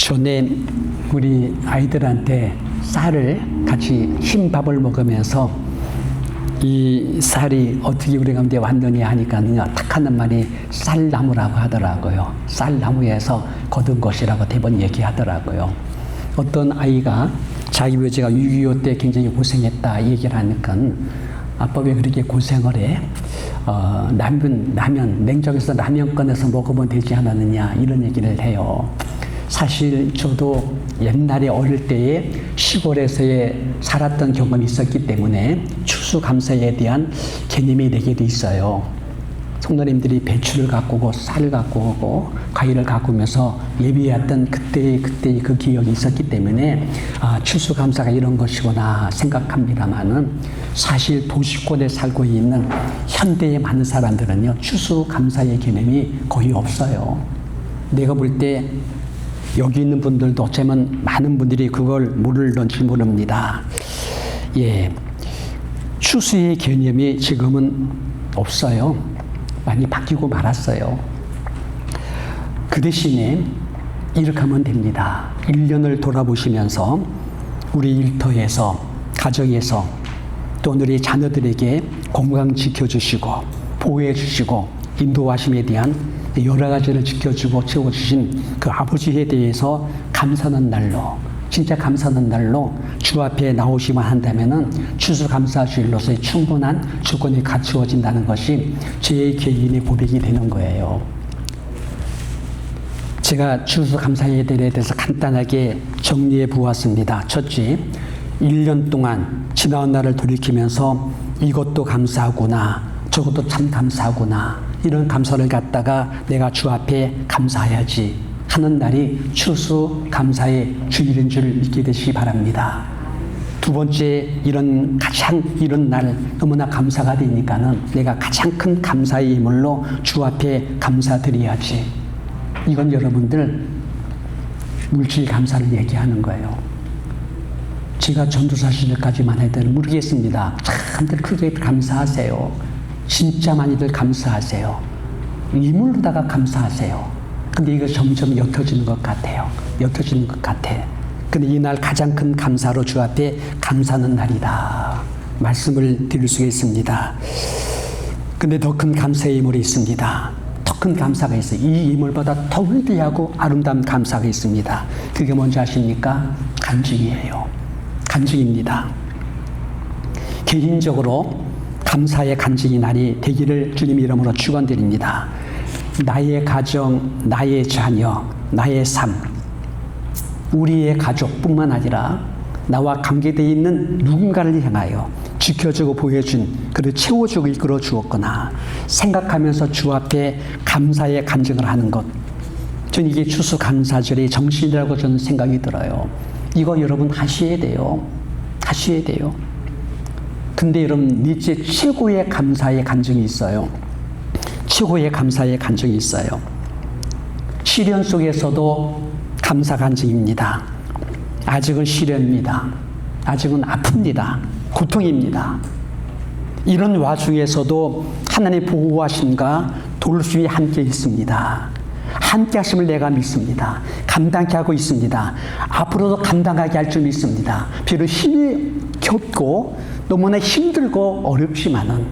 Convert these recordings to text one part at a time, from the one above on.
전에 우리 아이들한테 쌀을 같이 흰밥을 먹으면서 이 쌀이 어떻게 우리 가운데 왔느냐 하니까는요, 딱 하는 말이 쌀나무라고 하더라고요. 쌀나무에서 거둔 것이라고 대번 얘기하더라고요. 어떤 아이가 자기 아버지가 6.25 때 굉장히 고생했다 얘기를 하니까 아빠 왜 그렇게 고생을 해? 라면, 냉장고에서 라면 꺼내서 먹으면 되지 않았느냐 이런 얘기를 해요. 사실 저도 옛날에 어릴 때에 시골에서의 살았던 경험이 있었기 때문에 추수감사에 대한 개념이 내게도 있어요. 성도님들이 배추를 갖고 오고 쌀을 갖고 오고 과일을 갖고 오면서 예비했던 그때의 그 기억이 있었기 때문에 추수감사가 이런 것이구나 생각합니다만은 사실 도시권에 살고 있는 현대의 많은 사람들은요, 추수감사의 개념이 거의 없어요. 내가 볼 때 여기 있는 분들도 어쩌면 많은 분들이 그걸 모를런지 모릅니다. 예, 추수의 개념이 지금은 없어요. 많이 바뀌고 말았어요. 그 대신에 이렇게 하면 됩니다. 1년을 돌아보시면서 우리 일터에서, 가정에서 또 우리 자녀들에게 건강 지켜주시고 보호해 주시고 인도하심에 대한 여러 가지를 지켜주고 채워주신 그 아버지에 대해서 감사하는 날로, 진짜 감사하는 날로 주 앞에 나오시만 한다면은 추수감사주일로서의 충분한 조건이 갖추어진다는 것이 제 개인의 고백이 되는 거예요. 제가 추수감사에 대해서 간단하게 정리해 보았습니다. 첫째, 1년 동안 지나온 날을 돌이키면서 이것도 감사하구나, 저것도 참 감사하구나, 이런 감사를 갖다가 내가 주 앞에 감사해야지 하는 날이 추수감사의 주일인 줄 믿게 되시기 바랍니다. 두 번째, 이런 날 너무나 감사가 되니까는 내가 가장 큰 감사의 예물로 주 앞에 감사드려야지. 이건 여러분들 물질 감사를 얘기하는 거예요. 제가 전도사 시절까지만 해도 모르겠습니다. 참들 크게 감사하세요. 진짜 많이들 감사하세요. 예물로다가 감사하세요. 근데 이거 점점 옅어지는 것 같아요. 옅어지는 것 같아. 근데 이날 가장 큰 감사로 주 앞에 감사하는 날이다 말씀을 드릴 수가 있습니다. 근데 더 큰 감사의 예물이 있습니다. 더 큰 감사가 있어요. 이 예물보다 더 위대하고 아름다운 감사가 있습니다. 그게 뭔지 아십니까? 간증이에요. 간증입니다. 개인적으로 감사의 간증이 날이 되기를 주님 이름으로 축원드립니다. 나의 가정, 나의 자녀, 나의 삶, 우리의 가족뿐만 아니라 나와 관계되어 있는 누군가를 향하여 지켜주고 보여준, 그를 채워주고 이끌어 주었거나 생각하면서 주 앞에 감사의 간증을 하는 것, 저는 이게 추수감사절의 정신이라고 저는 생각이 들어요. 이거 여러분 하셔야 돼요. 하셔야 돼요. 근데 여러분, 넷째 최고의 감사의 간증이 있어요. 최고의 감사의 간증이 있어요. 시련 속에서도 감사 간증입니다. 아직은 시련입니다. 아직은 아픕니다. 고통입니다. 이런 와중에서도 하나님의 보호하심과 돌봄이 함께 있습니다. 함께 하심을 내가 믿습니다. 감당케 하고 있습니다. 앞으로도 감당하게 할 줄 믿습니다. 비록 힘이 겹고 너무나 힘들고 어렵지만은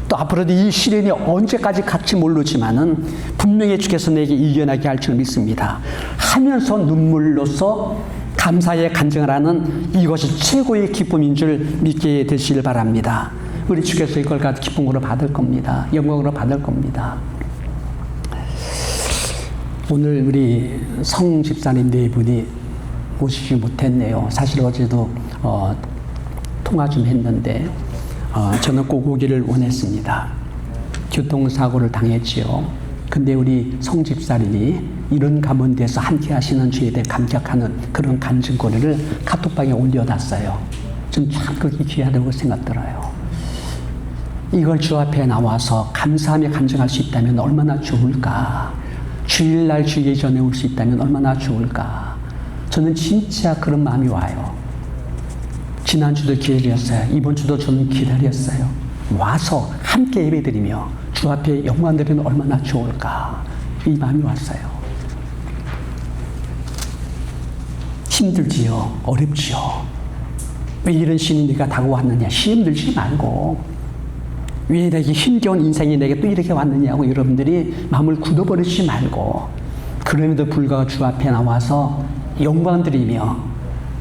또 앞으로도 이 시련이 언제까지 갈지 모르지만은 분명히 주께서 내게 이겨나게 할 줄 믿습니다. 하면서 눈물로써 감사의 간증을 하는 이것이 최고의 기쁨인 줄 믿게 되시길 바랍니다. 우리 주께서 이걸 가지고 기쁨으로 받을 겁니다. 영광으로 받을 겁니다. 오늘 우리 성 집사님 네 분이 오시지 못했네요. 사실 어제도 통화 좀 했는데 저는 꼭 오기를 원했습니다. 교통사고를 당했지요. 근데 우리 성 집사님이 이런 가운데서 함께 하시는 주에 대해 감격하는 그런 간증거리를 카톡방에 올려놨어요. 전 참 그게 귀하다고 생각 들어요. 이걸 주 앞에 나와서 감사하며 간증할 수 있다면 얼마나 좋을까. 주일날 주의 전에 올 수 있다면 얼마나 좋을까. 저는 진짜 그런 마음이 와요. 지난주도 기다렸어요. 이번 주도 저는 기다렸어요. 와서 함께 예배드리며 주 앞에 영광 드리면 얼마나 좋을까. 이 마음이 왔어요. 힘들지요. 어렵지요. 왜 이런 시련이 내가 다가왔느냐. 시험 들지 말고 왜 내게 힘겨운 인생이 내게 또 이렇게 왔느냐고 여러분들이 마음을 굳어버리지 말고 그럼에도 불구하고 주 앞에 나와서 영광드리며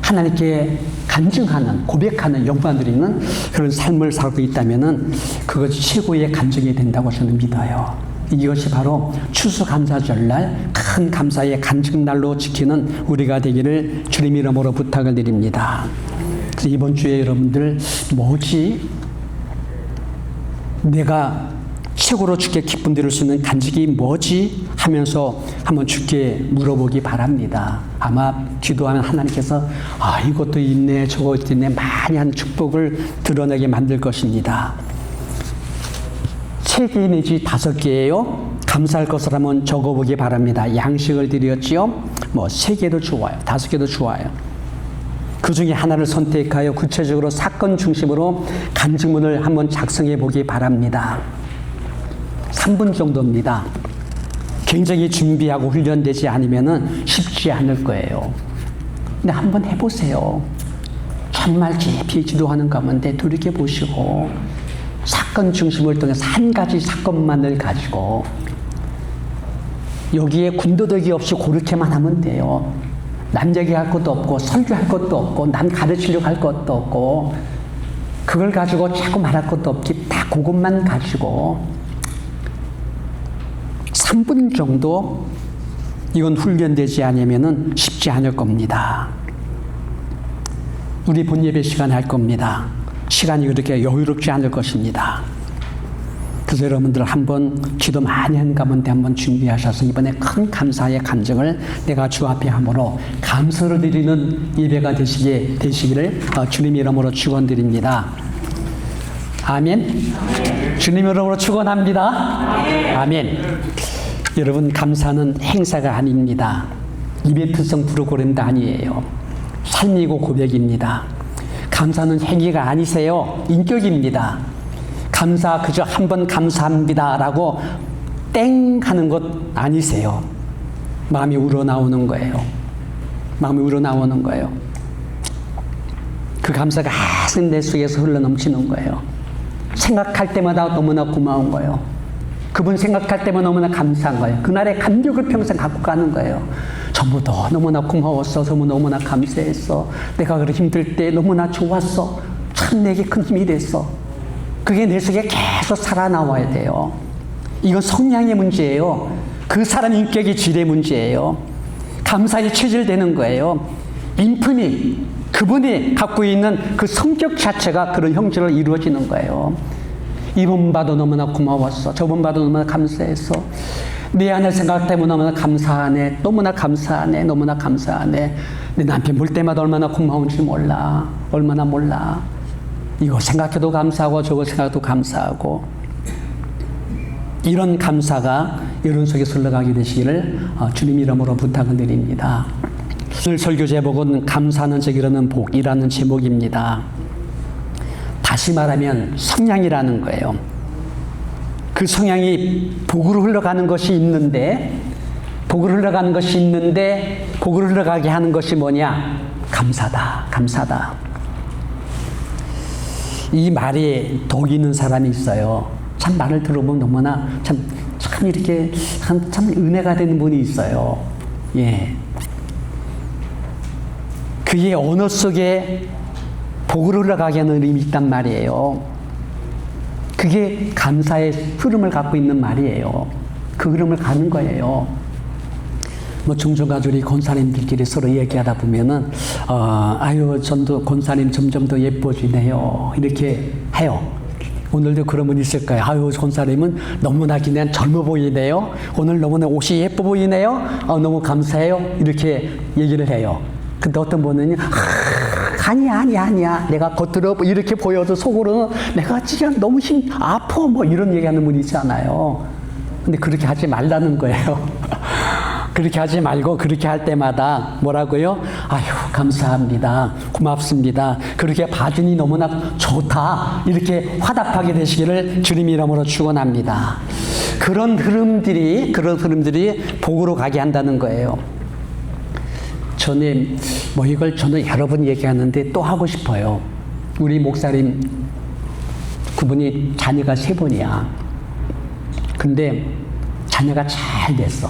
하나님께 간증하는 고백하는 영광드리는 그런 삶을 살고 있다면 그것이 최고의 간증이 된다고 저는 믿어요. 이것이 바로 추수감사절날 큰 감사의 간증날로 지키는 우리가 되기를 주님 이름으로 부탁을 드립니다. 그래서 이번 주에 여러분들 뭐지? 내가 최고로 주께 기쁨 드릴 수 있는 간증이 뭐지? 하면서 한번 주께 물어보기 바랍니다. 아마 기도하면 하나님께서 이것도 있네 저것도 있네 많이 한 축복을 드러내게 만들 것입니다. 3개 내지 5개예요. 감사할 것을 한번 적어보기 바랍니다. 양식을 드렸지요. 3개도 좋아요. 5개도 좋아요. 그 중에 하나를 선택하여 구체적으로 사건 중심으로 간증문을 한번 작성해 보기 바랍니다. 3분 정도입니다. 굉장히 준비하고 훈련되지 않으면 쉽지 않을 거예요. 근데 한번 해보세요. 정말 깊이 기도하는 가운데 돌이켜보시고 사건 중심을 통해서 한 가지 사건만을 가지고 여기에 군더더기 없이 그렇게만 하면 돼요. 남 얘기할 것도 없고 설교할 것도 없고 남 가르치려고 할 것도 없고 그걸 가지고 자꾸 말할 것도 없지 다 그것만 가지고 3분 정도 이건 훈련되지 않으면 쉽지 않을 겁니다. 우리 본예배 시간 할 겁니다. 시간이 그렇게 여유롭지 않을 것입니다. 그래서 여러분들 한번 기도 많이 한 가운데 한번 준비하셔서 이번에 큰 감사의 간증을 내가 주 앞에 함으로 감사를 드리는 예배가 되시기를 주님 이름으로 축원드립니다. 아멘. 주님 이름으로 축원합니다. 아멘. 여러분 감사는 행사가 아닙니다. 이벤트성 프로그램도 아니에요. 삶이고 고백입니다. 감사는 행위가 아니세요. 인격입니다. 감사 그저 한번 감사합니다라고 땡 하는 것 아니세요. 마음이 우러나오는 거예요. 마음이 우러나오는 거예요. 그 감사가 항상 내 속에서 흘러넘치는 거예요. 생각할 때마다 너무나 고마운 거예요. 그분 생각할 때마다 너무나 감사한 거예요. 그날의 감격을 평생 갖고 가는 거예요. 전부도 너무나 고마웠어. 너무나 감사했어. 내가 그렇게 힘들 때 너무나 좋았어. 참 내게 큰 힘이 됐어. 그게 내 속에 계속 살아나와야 돼요. 이건 성향의 문제예요. 그 사람 인격의 질의 문제예요. 감사에 체질되는 거예요. 인품이 그분이 갖고 있는 그 성격 자체가 그런 형질로 이루어지는 거예요. 이번 봐도 너무나 고마웠어. 저번 봐도 너무나 감사했어. 내 안을 생각 때문에 너무나 감사하네. 너무나 감사하네. 너무나 감사하네. 내 남편 볼 때마다 얼마나 고마운지 몰라. 얼마나 몰라. 이거 생각해도 감사하고 저거 생각해도 감사하고 이런 감사가 여러분 속에 흘러가게 되시기를 주님 이름으로 부탁을 드립니다. 오늘 설교 제목은 감사하는 적이라는 복이라는 제목입니다. 다시 말하면 성향이라는 거예요. 그 성향이 복으로 흘러가는 것이 있는데 복으로 흘러가는 것이 있는데 복으로 흘러가게 하는 것이 뭐냐? 감사다. 감사다. 이 말에 독 있는 사람이 있어요. 참 말을 들어보면 너무나 참 이렇게 참 은혜가 되는 분이 있어요. 예. 그게 언어 속에 복으로 흘러가게 하는 의미 있단 말이에요. 그게 감사의 흐름을 갖고 있는 말이에요. 그 흐름을 가는 거예요. 종종 가족이 권사님들끼리 서로 얘기하다 보면은, 전도 권사님 점점 더 예뻐지네요. 이렇게 해요. 오늘도 그런 분 있을 거예요. 권사님은 너무나 그냥 젊어 보이네요. 오늘 너무나 옷이 예뻐 보이네요. 너무 감사해요. 이렇게 얘기를 해요. 근데 어떤 분은, 아니야. 내가 겉으로 이렇게 보여도 속으로는 내가 지금 너무 아파. 이런 얘기하는 분이 있잖아요. 근데 그렇게 하지 말라는 거예요. 그렇게 하지 말고 그렇게 할 때마다 뭐라고요? 감사합니다. 고맙습니다. 그렇게 봐주니 너무나 좋다. 이렇게 화답하게 되시기를 주님 이름으로 축원합니다. 그런 흐름들이 복으로 가게 한다는 거예요. 전에 뭐 이걸 저는 여러 번 얘기하는데 또 하고 싶어요. 우리 목사님 그분이 자녀가 3분이야. 근데 자녀가 잘 됐어.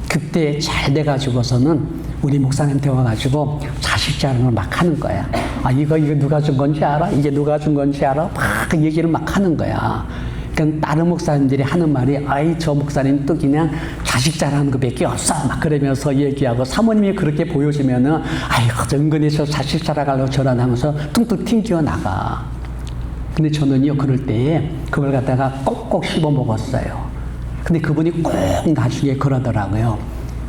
그때 잘 돼가지고서는 우리 목사님한테 와가지고 자식 자랑을 막 하는 거야. 아, 이거 누가 준 건지 알아? 이게 누가 준 건지 알아? 막 그 얘기를 막 하는 거야. 그러니까 다른 목사님들이 하는 말이, 아이, 저 목사님 또 그냥 자식 자랑하는 것밖에 없어. 막 그러면서 얘기하고, 사모님이 그렇게 보여주면은, 아이고, 은근히 저 자식 자랑하려고 저러면서 퉁퉁 튕겨 나가. 근데 저는요, 그럴 때에 그걸 갖다가 꼭꼭 씹어 먹었어요. 근데 그분이 꼭 나중에 그러더라고요.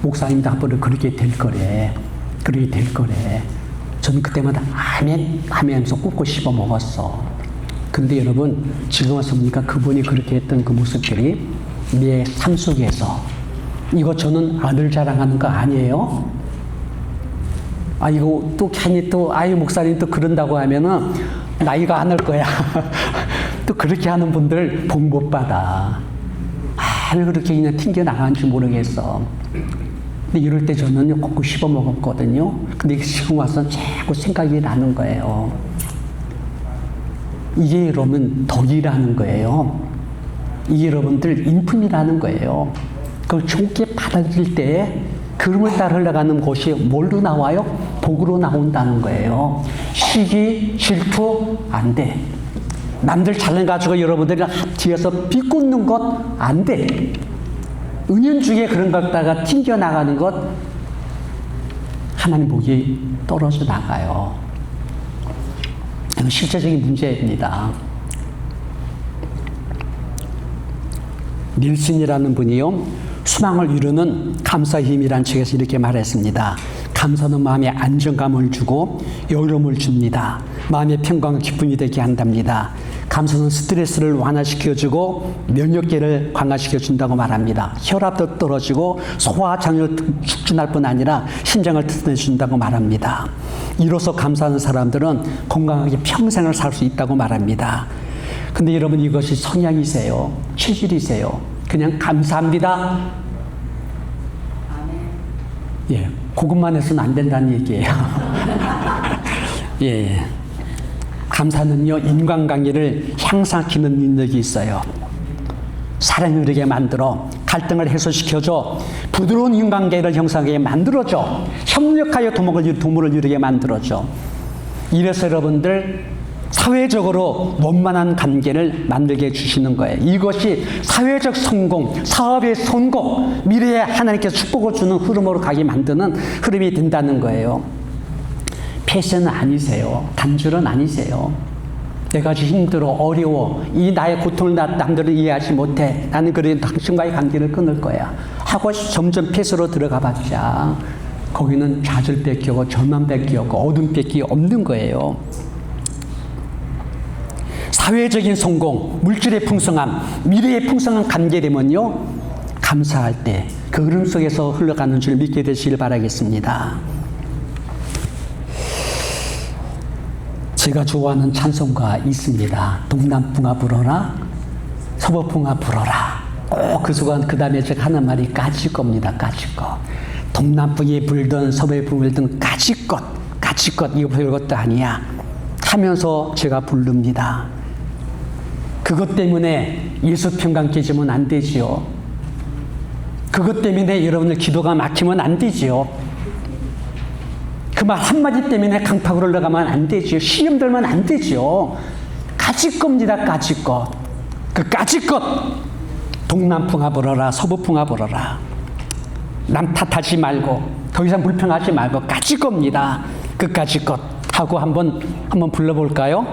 목사님도 앞으로 그렇게 될 거래. 그렇게 될 거래. 저는 그때마다 아멘 하면서 꾹꾹 씹어 먹었어. 근데 여러분, 지금 와서 보니까 그분이 그렇게 했던 그 모습들이 내 삶 속에서, 이거 저는 아들 자랑하는 거 아니에요? 아, 이거 또 괜히 또, 아유, 목사님 또 그런다고 하면은 나이가 안 할 거야. 또 그렇게 하는 분들 복 못 받아. 왜 그렇게 그냥 튕겨나가는지 모르겠어. 근데 이럴 때 저는요, 꼭 씹어 먹었거든요. 근데 지금 와서 자꾸 생각이 나는 거예요. 이게 여러분 덕이라는 거예요. 이게 여러분들 인품이라는 거예요. 그걸 좋게 받아들일 때 그름을 따라 흘러가는 곳이 뭘로 나와요? 복으로 나온다는 거예요. 시기, 질투 안 돼. 남들 잘나가지고 여러분들이 뒤에서 비웃는 것 안 돼. 은연중에 그런 것 갖다가 튕겨나가는 것, 하나님 복이 떨어져 나가요. 이건 실제적인 문제입니다. 닐슨이라는 분이요, 수망을 이루는 감사의 힘이라는 책에서 이렇게 말했습니다. 감사는 마음에 안정감을 주고 여유로움을 줍니다. 마음의 평강과 기쁨이 되게 한답니다. 감사는 스트레스를 완화시켜주고 면역계를 강화시켜준다고 말합니다. 혈압도 떨어지고 소화장을 축진할 뿐 아니라 심장을 튼튼해준다고 말합니다. 이로써 감사하는 사람들은 건강하게 평생을 살 수 있다고 말합니다. 근데 여러분, 이것이 성향이세요? 체질이세요? 그냥 감사합니다. 예, 그것만 해서는 안 된다는 얘기예요. 예. 감사는요, 인간관계를 향상시키는 능력이 있어요. 사랑을 이루게 만들어, 갈등을 해소시켜줘, 부드러운 인간관계를 형성하게 만들어줘, 협력하여 도모를 이루게 만들어줘. 이래서 여러분들 사회적으로 원만한 관계를 만들게 해주시는 거예요. 이것이 사회적 성공, 사업의 성공, 미래에 하나님께서 축복을 주는 흐름으로 가게 만드는 흐름이 된다는 거예요. 패션은 아니세요. 단줄은 아니세요. 내가 지금 힘들어, 어려워, 이 나의 고통을 남들은 이해하지 못해, 나는 그래도 당신과의 관계를 끊을 거야 하고 점점 폐쇄로 들어가 봤자 거기는 좌절밖에 없고 절망밖에 없고 어둠밖에 없는 거예요. 사회적인 성공, 물질의 풍성함, 미래의 풍성한 관계되면요, 감사할 때 그 흐름 속에서 흘러가는 줄 믿게 되시길 바라겠습니다. 제가 좋아하는 찬송가 있습니다. 동남풍아 불어라, 서북풍아 불어라. 꼭 그 순간 그 다음에 제가 하는 말이 까짓겁니다. 까짓것. 동남풍이 불든 서북이 불든 까짓것, 까짓것, 이거 별것도 아니야 하면서 제가 부릅니다. 그것 때문에 예수 평강 깨지면 안 되지요. 그것 때문에 여러분들 기도가 막히면 안 되지요. 그 말 한마디 때문에 강팍으로 올라가면 안 되지요. 시험 들면 안 되지요. 까짓겁니다. 까짓것. 그 까짓것. 동남풍아 불어라, 서북풍아 불어라. 남 탓하지 말고 더 이상 불평하지 말고 까짓겁니다. 그 까짓것 하고 한번 불러볼까요?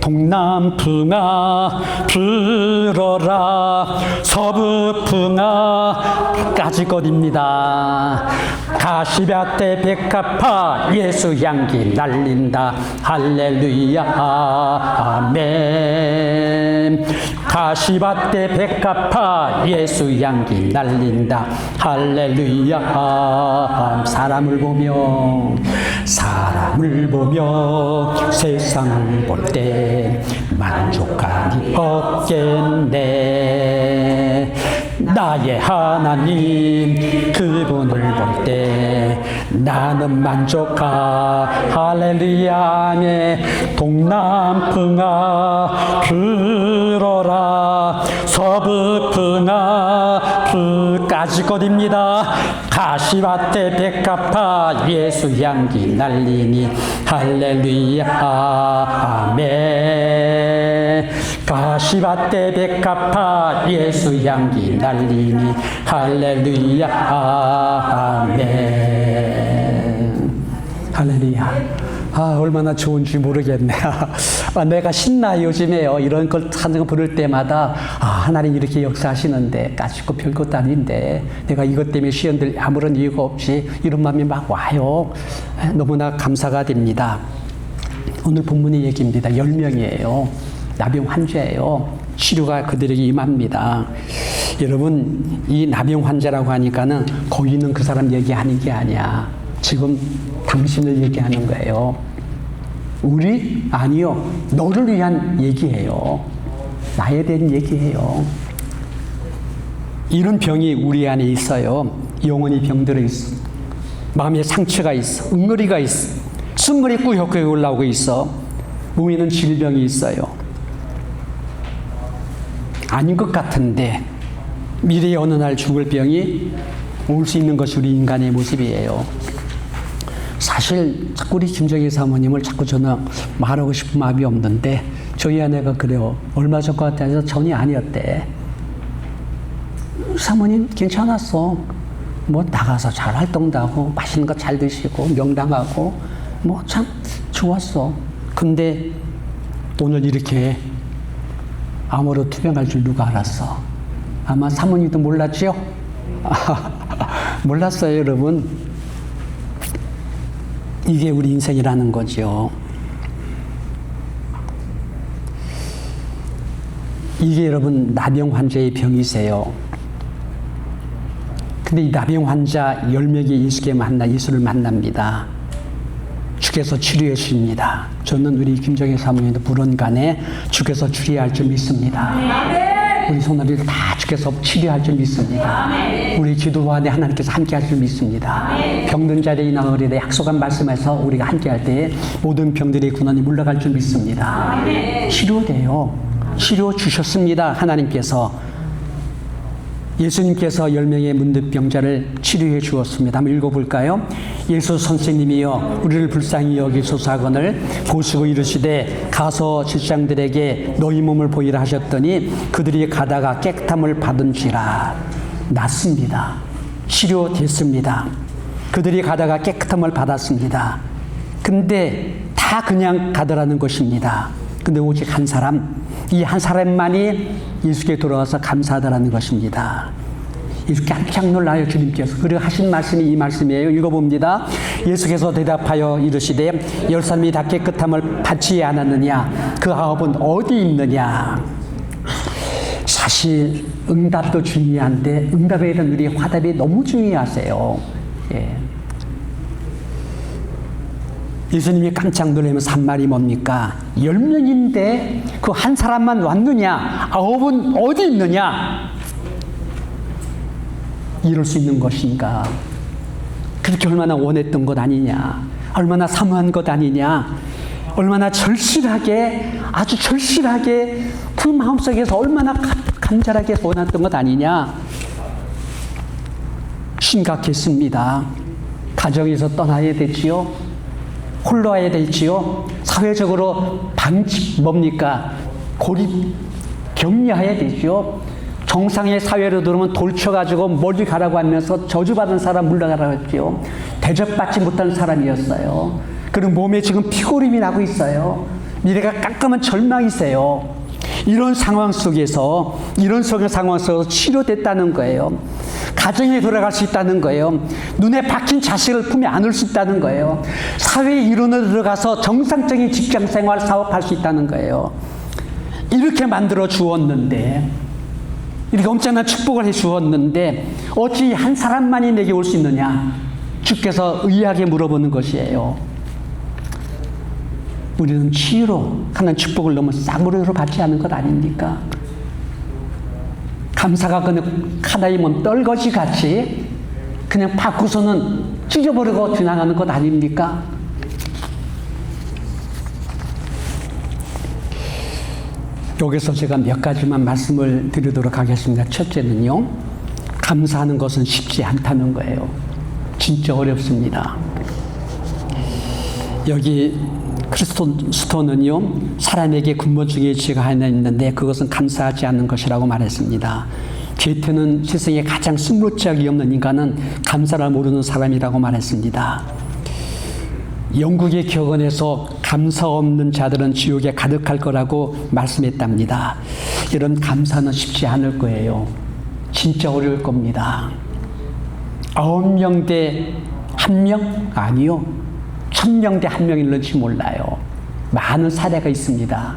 동남풍아 불어라, 서북풍아 까짓것입니다. 가시밭에 백합화 예수 향기 날린다. 할렐루야 아멘. 가시밭에 백합화 예수 향기 날린다. 할렐루야. 사람을 보며 세상을 볼 때 만족함이 없겠네. 나의 하나님 그분을 볼 때 나는 만족하 할렐루야 아멘. 동남풍아 불어라 서북풍아 불까지거립니다. 가시밭에 백합화 예수 향기 날리니 할렐루야 아멘. 가시밭에 백합화 예수 향기 날리니 할렐루야 아멘. 할렐루야. 얼마나 좋은지 모르겠네. 내가 신나 요즘에요. 이런 걸 하는 거 부를 때마다 하나님 이렇게 역사하시는데 까짓거 별것도 아닌데 내가 이것 때문에 시험들 아무런 이유가 없이 이런 마음이 막 와요. 너무나 감사가 됩니다. 오늘 본문의 얘기입니다. 10명이에요. 나병 환자예요. 치료가 그들에게 임합니다. 여러분, 이 나병 환자라고 하니까는 거기 있는 그 사람 얘기하는 게 아니야. 지금 당신을 얘기하는 거예요. 우리? 아니요. 너를 위한 얘기예요. 나에 대한 얘기예요. 이런 병이 우리 안에 있어요. 영혼이 병들어 있어. 마음에 상처가 있어. 응어리가 있어. 숨물이 꾸역꾸역 올라오고 있어. 몸에는 질병이 있어요. 아닌 것 같은데 미래의 어느 날 죽을 병이 올 수 있는 것이 우리 인간의 모습이에요. 사실 자꾸 우리 김정희 사모님을 자꾸 저는 말하고 싶은 마음이 없는데 저희 아내가 그래요. 얼마 전까지 전이 아니었대. 사모님 괜찮았어. 뭐 나가서 잘 활동도 하고 맛있는 거 잘 드시고 명랑하고 뭐 참 좋았어. 근데 오늘 이렇게 암으로 투병할 줄 누가 알았어? 아마 사모님도 몰랐죠? 몰랐어요, 여러분. 이게 우리 인생이라는 거죠. 이게 여러분 나병 환자의 병이세요. 근데 이 나병 환자 10명이 예수를 만납니다. 주께서 치료해 주십니다. 저는 우리 김정희 사모님도 불원간에 주께서 치료할 줄 믿습니다. 우리 손아리를 다 주께서 치료할 줄 믿습니다. 우리 기도 안에 하나님께서 함께할 줄 믿습니다. 병든 자리에 나으리라 약속한 말씀에서 우리가 함께할 때 모든 병들의 군원이 물러갈 줄 믿습니다. 치료돼요. 치료 주셨습니다. 하나님께서. 예수님께서 10명의 문득병자를 치료해 주었습니다. 한번 읽어볼까요? 예수 선생님이여 우리를 불쌍히 여기소서 하거늘 보시고 이르시되 가서 질장들에게 너희 몸을 보이라 하셨더니 그들이 가다가 깨끗함을 받은지라. 낫습니다. 치료됐습니다. 그들이 가다가 깨끗함을 받았습니다. 근데 다 그냥 가더라는 것입니다. 근데 오직 한 사람, 이 한 사람만이 예수께 돌아와서 감사하다라는 것입니다. 예수 깜짝 놀라요, 주님께서. 그리고 하신 말씀이 이 말씀이에요. 읽어봅니다. 예수께서 대답하여 이르시되 10사람이 다 깨끗함을 받지 않았느냐? 그 9은 어디 있느냐? 사실 응답도 중요한데 응답에 대한 우리 화답이 너무 중요하세요. 예. 예수님이 깜짝 놀라면서 한 말이 뭡니까? 10명인데 그 한 사람만 왔느냐? 9은 어디 있느냐? 이럴 수 있는 것인가? 그렇게 얼마나 원했던 것 아니냐? 얼마나 사모한 것 아니냐? 얼마나 절실하게, 아주 절실하게 그 마음속에서 얼마나 간절하게 원했던 것 아니냐? 심각했습니다. 가정에서 떠나야 되지요? 홀로 와야 되지요? 사회적으로 뭡니까? 고립, 격리해야 되죠? 정상의 사회로 들어오면 돌쳐가지고 멀리 가라고 하면서 저주받은 사람 물러가라고 했죠. 대접받지 못한 사람이었어요. 그리고 몸에 지금 피고림이 나고 있어요. 미래가 깜깜한 절망이세요. 이런 상황 속에서 치료됐다는 거예요. 가정에 돌아갈 수 있다는 거예요. 눈에 박힌 자식을 품에 안을 수 있다는 거예요. 사회의 일원으로 들어가서 정상적인 직장생활, 사업할 수 있다는 거예요. 이렇게 만들어 주었는데, 이렇게 엄청난 축복을 해 주었는데 어찌 한 사람만이 내게 올 수 있느냐? 주께서 의아하게 물어보는 것이에요. 우리는 치유로 하는 축복을 너무 싸구려로 받지 않은 것 아닙니까? 감사가 그냥 하나의 떨거지 같이 그냥 받고서는 찢어버리고 지나가는 것 아닙니까? 여기서 제가 몇 가지만 말씀을 드리도록 하겠습니다. 첫째는요, 감사하는 것은 쉽지 않다는 거예요. 진짜 어렵습니다. 여기 크리스토스토는요, 사람에게 근본적인 이치가 하나 있는데 그것은 감사하지 않는 것이라고 말했습니다. 게테는 세상에 가장 스무짝이 없는 인간은 감사를 모르는 사람이라고 말했습니다. 영국의 격언에서 감사 없는 자들은 지옥에 가득할 거라고 말씀했답니다. 이런 감사는 쉽지 않을 거예요. 진짜 어려울 겁니다. 9명 대 1명? 아니요. 1000명 대 1명일는지 몰라요. 많은 사례가 있습니다.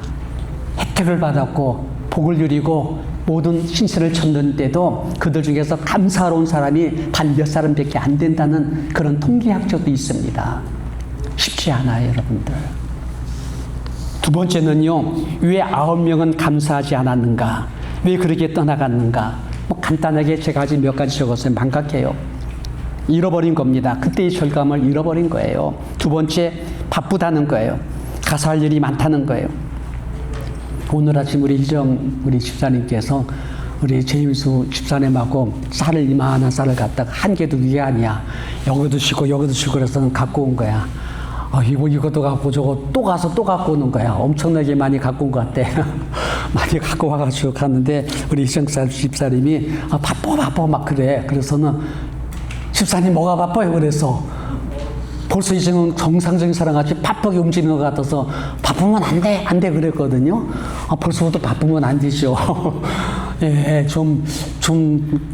혜택을 받았고 복을 누리고 모든 신세를 쳤는데도 그들 중에서 감사로운 사람이 단 몇 사람밖에 안 된다는 그런 통계학적도 있습니다. 쉽지 않아요, 여러분들. 두 번째는요, 왜 9명은 감사하지 않았는가? 왜 그렇게 떠나갔는가? 간단하게 제가 아직 몇 가지 적었어요. 망각해요. 잃어버린 겁니다. 그때의 절감을 잃어버린 거예요. 두 번째, 바쁘다는 거예요. 가서 할 일이 많다는 거예요. 오늘 아침 우리 집사님께서 우리 제임스 집사님하고 쌀을 이만한 쌀을 갖다가 한 개도 위에 아니야. 여기도 주고 여기도 주고 그래서 갖고 온 거야. 이것도 갖고 저거 또 가서 또 갖고 오는 거야. 엄청나게 많이 갖고 온 것 같대. 많이 갖고 와가지고 갔는데 우리 이정사 집사님이 바빠 막 그래. 그래서는 집사님 뭐가 바빠요? 그래서 벌써 이제는 정상적인 사람같이 바쁘게 움직이는 것 같아서 바쁘면 안 돼 그랬거든요. 벌써부터 바쁘면 안 되죠. 예, 좀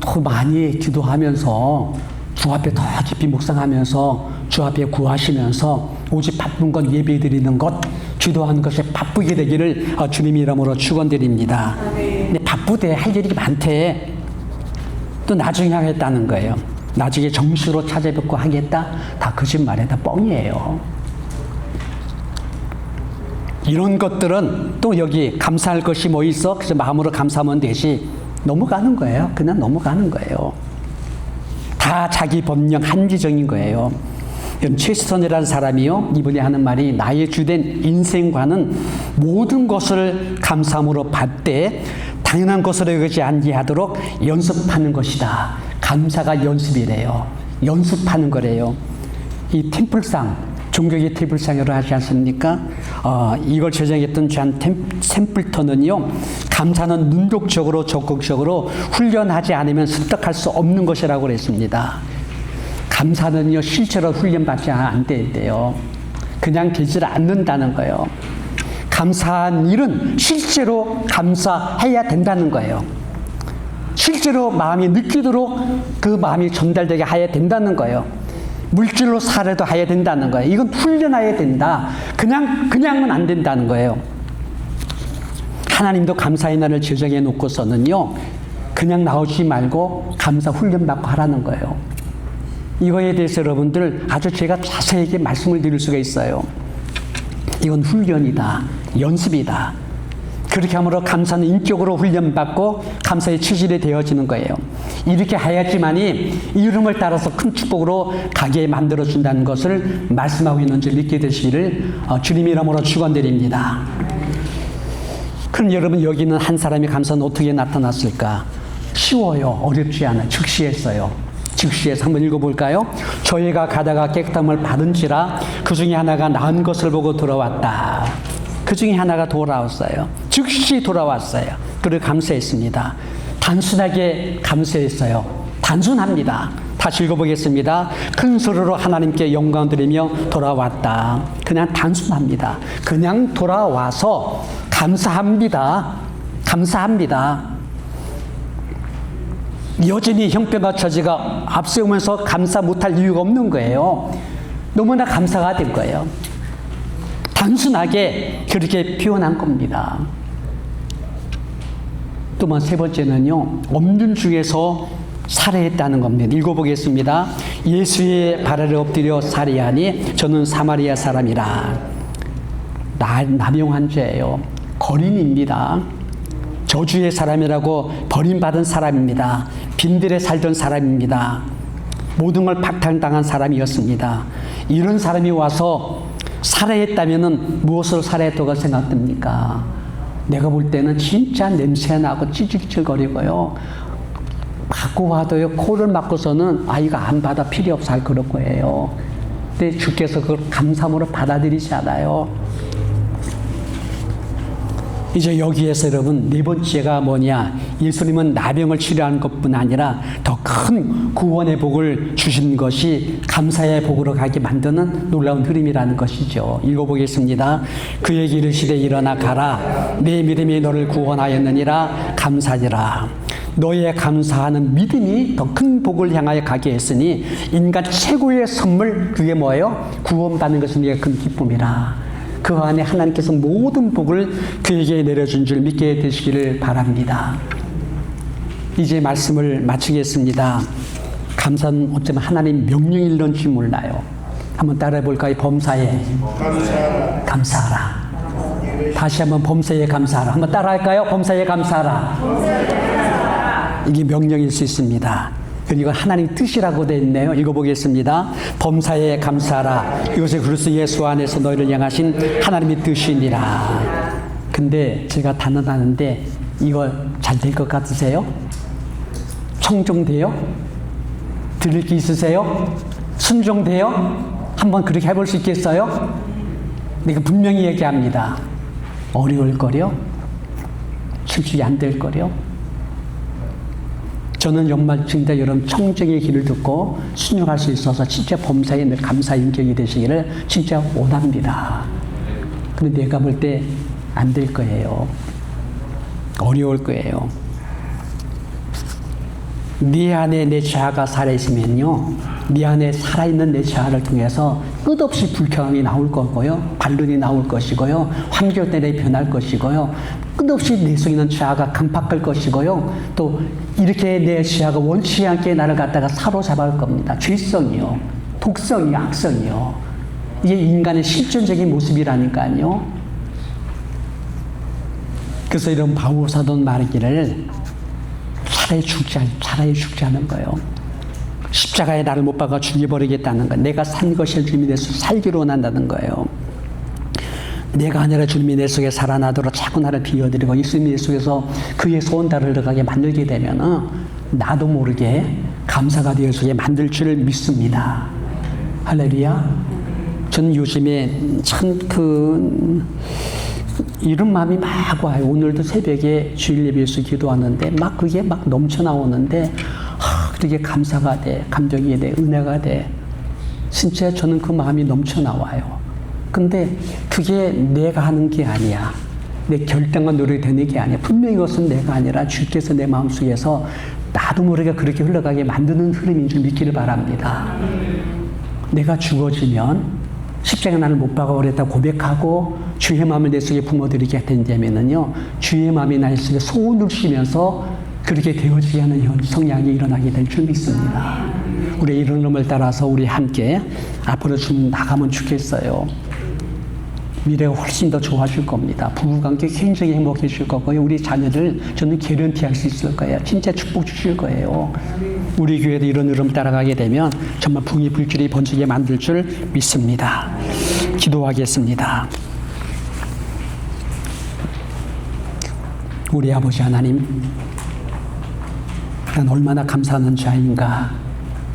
더 많이 기도하면서 주 앞에 더 깊이 묵상하면서 주 앞에 구하시면서 오직 바쁜 것 예배 드리는 것, 기도하는 것에 바쁘게 되기를 주님 이름으로 축원드립니다. 근데 바쁘대, 할 일이 많대. 또 나중에 하겠다는 거예요. 나중에 정식으로 찾아뵙고 하겠다? 다 거짓말이야. 다 뻥이에요. 이런 것들은 또 여기 감사할 것이 뭐 있어? 그래서 마음으로 감사하면 되지. 넘어가는 거예요. 그냥 넘어가는 거예요. 다 자기 법령 한지적인 거예요. 체스턴이라는 사람이요, 이분이 하는 말이 나의 주된 인생관은 모든 것을 감사함으로 받되 당연한 것으로 여기지 않게하도록 연습하는 것이다. 감사가 연습이래요. 연습하는 거래요. 이 템플상, 종교의 템플상이라고 하지 않습니까? 이걸 제정했던 존 템플턴은요, 감사는 능동적으로 적극적으로 훈련하지 않으면 습득할 수 없는 것이라고 그랬습니다. 감사는요, 실제로 훈련받지 안 된대요. 그냥 되질 않는다는 거예요. 감사한 일은 실제로 감사해야 된다는 거예요. 실제로 마음이 느끼도록 그 마음이 전달되게 해야 된다는 거예요. 물질로 살아도 해야 된다는 거예요. 이건 훈련해야 된다. 그냥은 안 된다는 거예요. 하나님도 감사의 날을 지정해 놓고서는요, 그냥 나오지 말고 감사 훈련 받고 하라는 거예요. 이거에 대해서 여러분들 아주 제가 자세하게 말씀을 드릴 수가 있어요. 이건 훈련이다. 연습이다. 그렇게 함으로 감사는 인격으로 훈련받고 감사의 체질이 되어지는 거예요. 이렇게 해야지만이 이름을 따라서 큰 축복으로 가게 만들어준다는 것을 말씀하고 있는 줄 믿게 되시기를 주님 이름으로 축원드립니다. 그럼 여러분, 여기 있는 한 사람의 감사는 어떻게 나타났을까? 쉬워요. 어렵지 않아요. 즉시 했어요. 즉시해서 한번 읽어볼까요? 저희가 가다가 깨끗함을 받은지라 그 중에 하나가 나은 것을 보고 돌아왔다. 그 중에 하나가 돌아왔어요. 즉시 돌아왔어요. 그리고 감사했습니다. 단순하게 감사했어요. 단순합니다. 다시 읽어보겠습니다. 큰 소리로 하나님께 영광 드리며 돌아왔다. 그냥 단순합니다. 그냥 돌아와서 감사합니다. 감사합니다. 여전히 형편과 처지가 앞세우면서 감사 못할 이유가 없는 거예요. 너무나 감사가 된 거예요. 단순하게 그렇게 표현한 겁니다. 또한 세 번째는요, 없는 중에서 살해했다는 겁니다. 읽어보겠습니다. 예수의 발 아래 엎드려 살해하니 저는 사마리아 사람이라. 남용한 죄예요. 거린입니다. 저주의 사람이라고 버림받은 사람입니다. 빈들에 살던 사람입니다. 모든 걸 박탈당한 사람이었습니다. 이런 사람이 와서 살해했다면 무엇을 살해했다고 생각됩니까? 내가 볼 때는 진짜 냄새나고 찌질찌질거리고요. 갖고 와도요, 코를 막고서는 이거 안 받아 필요 없어 할 그럴 거예요. 근데 주께서 그걸 감사함으로 받아들이지 않아요. 이제 여기에서 여러분, 네 번째가 뭐냐? 예수님은 나병을 치료하는 것뿐 아니라 더 큰 구원의 복을 주신 것이 감사의 복으로 가게 만드는 놀라운 흐름이라는 것이죠. 읽어보겠습니다. 그에게 이르시되 일어나 가라. 내 믿음이 너를 구원하였느니라. 감사하리라. 너의 감사하는 믿음이 더 큰 복을 향하여 가게 했으니 인간 최고의 선물, 그게 뭐예요? 구원받는 것은 네가 큰 기쁨이라. 그 안에 하나님께서 모든 복을 그에게 내려준 줄 믿게 되시기를 바랍니다. 이제 말씀을 마치겠습니다. 감사는 어쩌면 하나님 명령일런지 몰라요. 한번 따라해 볼까요? 범사에 감사하라. 다시 한번 범사에 감사하라. 한번 따라할까요? 범사에 감사하라. 이게 명령일 수 있습니다. 그리고 하나님 뜻이라고 되어 있네요. 읽어보겠습니다. 범사에 감사하라. 이것이 그리스도 예수 안에서 너희를 향하신 하나님의 뜻이니라. 근데 제가 단언하는데 이거 잘 될 것 같으세요? 청종돼요? 들을 게 있으세요? 순종돼요? 한번 그렇게 해볼 수 있겠어요? 내가 분명히 얘기합니다. 어려울 거려? 솔직히 안 될 거려? 저는 정말 진짜 여러분 청정의 길을 듣고 순종할 수 있어서 진짜 범사에 늘 감사 인격이 되시기를 진짜 원합니다. 근데 내가 볼 때 안 될 거예요. 어려울 거예요. 네 안에 내 자아가 살아있으면요, 네 안에 살아있는 내 자아를 통해서 끝없이 불평이 나올 거고요, 반론이 나올 것이고요, 환경 때문에 변할 것이고요, 끝없이 내 속에 있는 자아가 강팍할 것이고요, 또 이렇게 내 자아가 원치 않게 나를 갖다가 사로잡을 겁니다. 죄성이요, 독성이요, 악성이요. 이게 인간의 실존적인 모습이라니까요. 그래서 이런 바울 사도는 말하기를 차라리 죽지 않은 거예요. 십자가에 나를 못 박아 죽여버리겠다는 거예요. 내가 산 것이 주님이 내 속에 살기로 원한다는 거예요. 내가 아니라 주님이 내 속에 살아나도록 자꾸 나를 비워드리고 예수님이 내 속에서 그의 소원다를 들어가게 만들게 되면 나도 모르게 감사가 되어 속에 만들 줄 믿습니다. 할렐루야. 저는 요즘에 참 이런 마음이 막 와요. 오늘도 새벽에 주일 예배에서 기도하는데 막 그게 막 넘쳐나오는데 그렇게 감사가 돼, 감격이 돼, 은혜가 돼. 진짜 저는 그 마음이 넘쳐나와요. 근데 그게 내가 하는 게 아니야. 내 결단과 노력이 되는 게 아니야. 분명히 이것은 내가 아니라 주께서 내 마음속에서 나도 모르게 그렇게 흘러가게 만드는 흐름인 줄 믿기를 바랍니다. 내가 죽어지면 십자가에 나를 못 박아버렸다고 고백하고 주의 마음을 내 속에 품어들이게 된다면은요, 주의 마음이 나 속에 소원을 쉬면서 그렇게 되어지게 하는 성향이 일어나게 될 줄 믿습니다. 우리의 이런 놈을 따라서 우리 함께 앞으로 좀 나가면 좋겠어요. 미래가 훨씬 더 좋아질 겁니다. 부부관계 굉장히 행복해질 거고요. 우리 자녀들 저는 개런티 할 수 있을 거예요. 진짜 축복 주실 거예요. 우리 교회도 이런 흐름 따라가게 되면 정말 붕이 불길이 번지게 만들 줄 믿습니다. 기도하겠습니다. 우리 아버지 하나님, 난 얼마나 감사하는 자인가.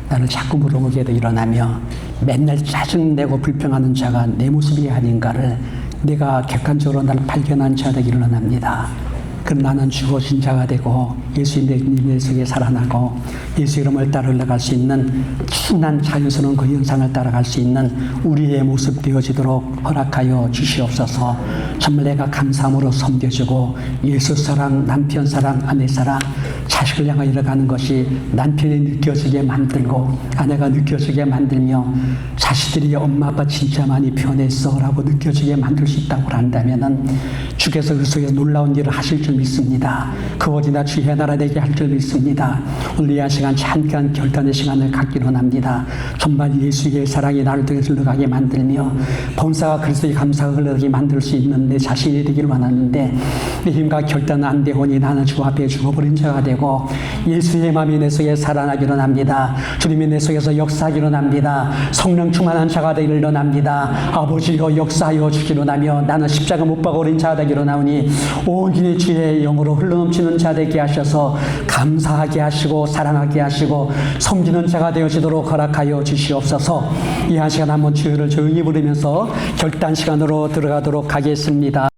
나를 자꾸 물어보게 돼 일어나며 맨날 짜증내고 불평하는 자가 내 모습이 아닌가를 내가 객관적으로 나를 발견한 자가 되기 일어납니다. 그럼 나는 죽어진 자가 되고 예수의 내 속에 살아나고 예수 이름을 따라 흘러갈 수 있는 순한 자연스러운 그 현상을 따라갈 수 있는 우리의 모습 되어지도록 허락하여 주시옵소서. 정말 내가 감사함으로 섬겨주고 예수 사랑, 남편 사랑, 아내 사랑, 자식을 향하여 일어가는 것이 남편이 느껴지게 만들고 아내가 느껴지게 만들며 자식들이 엄마 아빠 진짜 많이 변했어 라고 느껴지게 만들 수 있다고 한다면 주께서 그 속에 놀라운 일을 하실 줄 믿습니다. 그 어디나 주의 나라 되게 할 줄 믿습니다. 오늘 이 시간 잠깐 결단의 시간을 갖기로 합니다. 정말 예수의 사랑이 나를 통해서 흘러가게 만들며 범사가 그리스도의 감사가 흘러가게 만들 수 있는 내 자신이 되기를 원하는데 내 힘과 결단은 안 되오니 나는 주 앞에 죽어버린 자가 되고 하시고 예수의 마음이 내 속에 살아나기로 합니다. 주님이 내 속에서 역사하기로 합니다. 성령 충만한 자가 되기를 원합니다. 아버지여 역사하여 주기로 하며 나는 십자가 못 박아 어린 자 되기로 나오니 온전히 주의 영으로 흘러넘치는 자 되게 하셔서 감사하게 하시고 사랑하게 하시고 섬기는 자가 되어지도록 허락하여 주시옵소서. 이 한 시간 한번 주를 조용히 부르면서 결단 시간으로 들어가도록 하겠습니다.